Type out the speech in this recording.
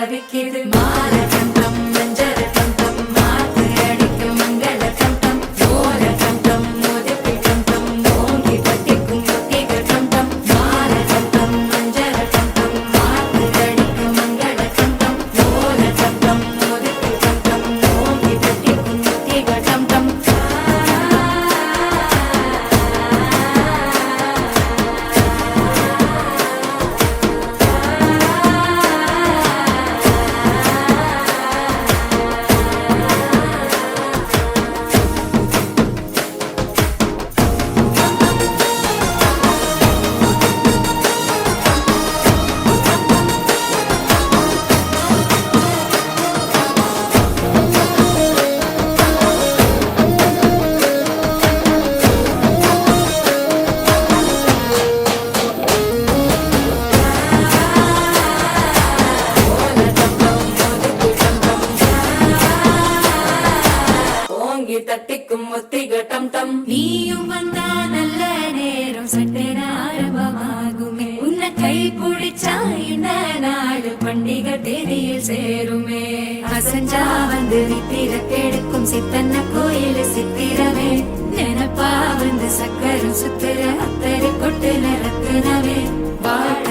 தவிக்குது மாற கண்டம் மஞ்சர கண்டம் மாத்து அடிக்கும் மங்கள கண்டம் ஓர கண்டம் முதுப்பி கண்டம் ஓங்கி பட்டிக்கும் முத்திக கண்டம் மாற கண்டம் மஞ்சர கண்டம் மாத்து அடிக்கும் மங்கள கண்டம் ஓர கண்டம் முதுப்பி கண்டம் ஓங்கி பட்டிக்கும் முத்திக கண்டம் தட்டிக்கும் முத்திக டம் டம் நீயும் வந்தா நல்ல நேரம் சட்டென ஆரம்பமாகுமே உன்னை கை பிடிச்சா இந்த நாடு பண்டிகை தேதியில் சேருமே அசஞ்சா வந்து நித்திர கெடுக்கும் சித்தன்ன கோயில் சித்திரமே நினப்பா வந்து சக்கரம் சுத்துற அத்தரை கொட்டு நிறத்துனவே வாழ